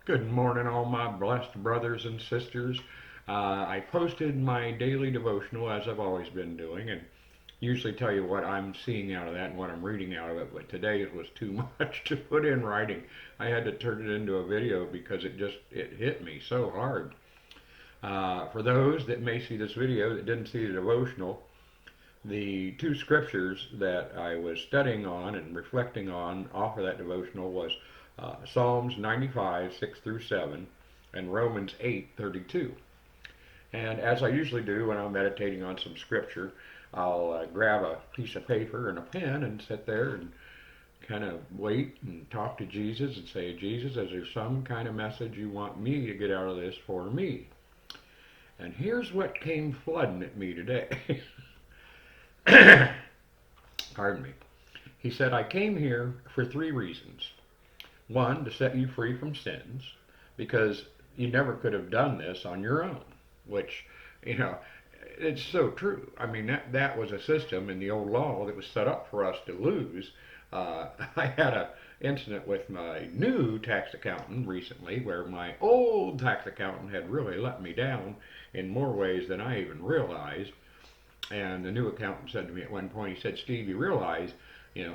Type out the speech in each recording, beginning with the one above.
Good morning, all my blessed brothers and sisters. I posted my daily devotional as I've always been doing, and usually tell you what I'm seeing out of that and what I'm reading out of it. But today it was too much to put in writing. I had to turn it into a video because it hit me so hard. For those that may see this video that didn't see the devotional, the two scriptures that I was studying on and reflecting on off of that devotional was Psalms 95, 6 through 7, and Romans 8:32. And as I usually do when I'm meditating on some scripture, I'll grab a piece of paper and a pen and sit there and kind of wait and talk to Jesus and say, Jesus, is there some kind of message you want me to get out of this for me? And here's what came flooding at me today. Pardon me. He said, I came here for three reasons. One, to set you free from sins, because you never could have done this on your own, which, you know, it's so true. I mean, that was a system in the old law that was set up for us to lose. I had an incident with my new tax accountant recently where my old tax accountant had really let me down in more ways than I even realized. And the new accountant said to me at one point, he said, Steve, you realize,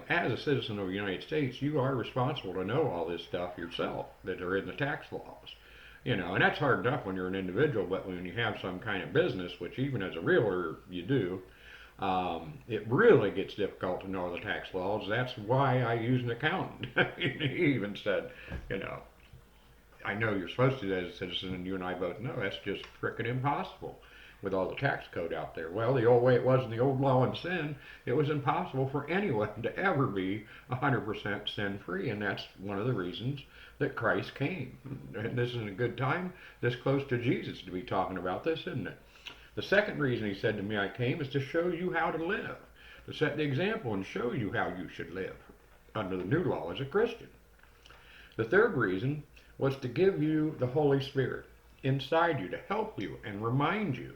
as a citizen of the United States, you are responsible to know all this stuff yourself that are in the tax laws. And that's hard enough when you're an individual, but when you have some kind of business, which even as a realtor you do, it really gets difficult to know the tax laws. That's why I use an accountant. He even said, you know, I know you're supposed to as a citizen, and you and I both know that's just frickin' impossible with all the tax code out there. Well, the old way it was in the old law and sin, it was impossible for anyone to ever be 100% sin free, and that's one of the reasons that Christ came. And this is a good time, this close to Jesus, to be talking about this, isn't it? The second reason he said to me I came is to show you how to live, to set the example and show you how you should live under the new law as a Christian. The third reason was to give you the Holy Spirit inside you to help you and remind you.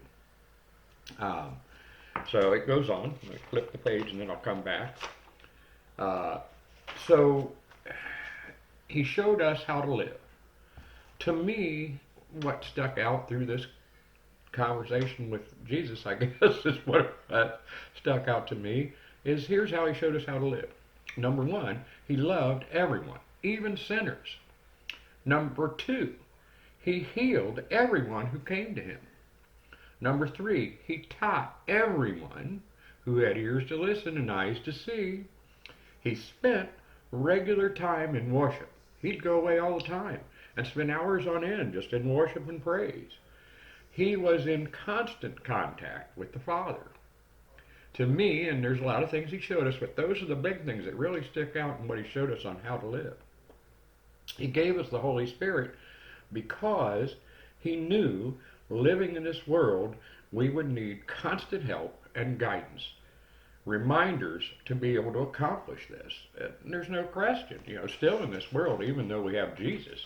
Um, so it goes on. I flip the page and then I'll come back. Uh, so he showed us how to live. To me, what stuck out through this conversation with Jesus, I guess, is what stuck out to me, is here's how he showed us how to live. Number one, he loved everyone, even sinners. Number two, he healed everyone who came to him. Number three, he taught everyone who had ears to listen and eyes to see. He spent regular time in worship. He'd go away all the time and spend hours on end just in worship and praise. He was in constant contact with the Father. To me, and there's a lot of things he showed us, but those are the big things that really stick out in what he showed us on how to live. He gave us the Holy Spirit because he knew living in this world we would need constant help and guidance, reminders to be able to accomplish this. And there's no question, still in this world, even though we have Jesus,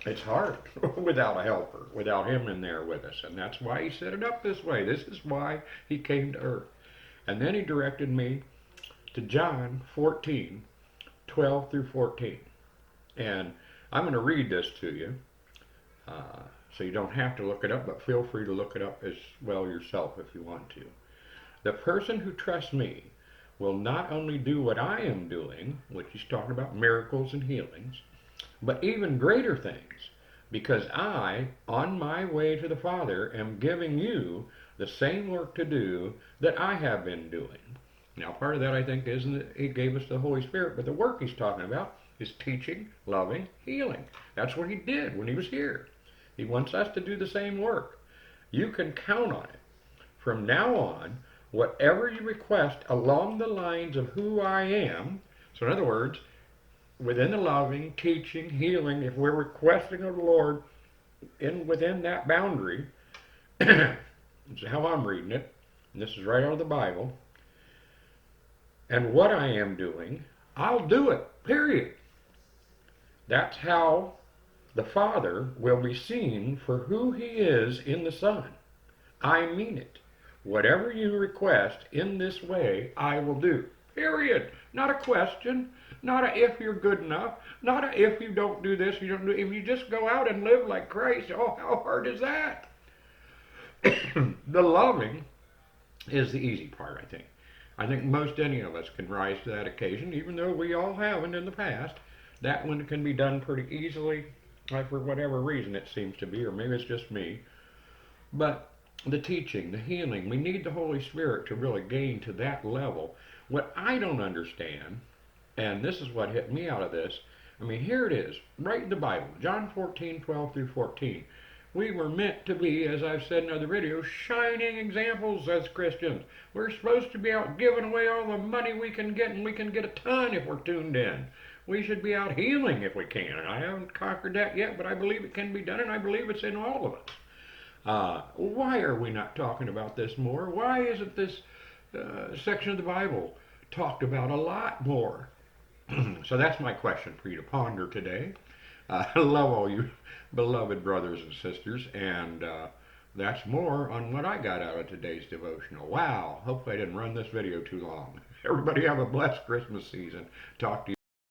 it's hard without a helper, without him in there with us. And that's why he set it up this way. This is why he came to earth. And then he directed me to John 14, 12 through 14. And I'm going to read this to you, so you don't have to look it up, but feel free to look it up as well yourself if you want to. The person who trusts me will not only do what I am doing, which he's talking about miracles and healings, but even greater things, because I, on my way to the Father, am giving you the same work to do that I have been doing. Now, part of that, I think, is that he gave us the Holy Spirit, but the work he's talking about is teaching, loving, healing. That's what he did when he was here. He wants us to do the same work. You can count on it. From now on, whatever you request along the lines of who I am, so in other words, within the loving, teaching, healing, if we're requesting of the Lord within that boundary, this is how I'm reading it, and this is right out of the Bible, and what I am doing, I'll do it, period. That's how the Father will be seen for who he is in the Son. I mean it. Whatever you request in this way, I will do. Period. Not a question. Not a if you're good enough. Not a if you don't do this, you don't do. If you just go out and live like Christ, oh, how hard is that? The loving is the easy part, I think. I think most any of us can rise to that occasion, even though we all haven't in the past. That one can be done pretty easily, for whatever reason it seems to be, or maybe it's just me. But the teaching, the healing, we need the Holy Spirit to really gain to that level. What I don't understand, and this is what hit me out of this, I mean, here it is, right in the Bible, John 14:12 through 14. We were meant to be, as I've said in other videos, shining examples as Christians. We're supposed to be out giving away all the money we can get, and we can get a ton if we're tuned in. We should be out healing if we can. And I haven't conquered that yet, but I believe it can be done, and I believe it's in all of us. Why are we not talking about this more? Why isn't this section of the Bible talked about a lot more? So that's my question for you to ponder today. I love all you beloved brothers and sisters, and that's more on what I got out of today's devotional. Wow, hopefully I didn't run this video too long. Everybody have a blessed Christmas season. Talk to you.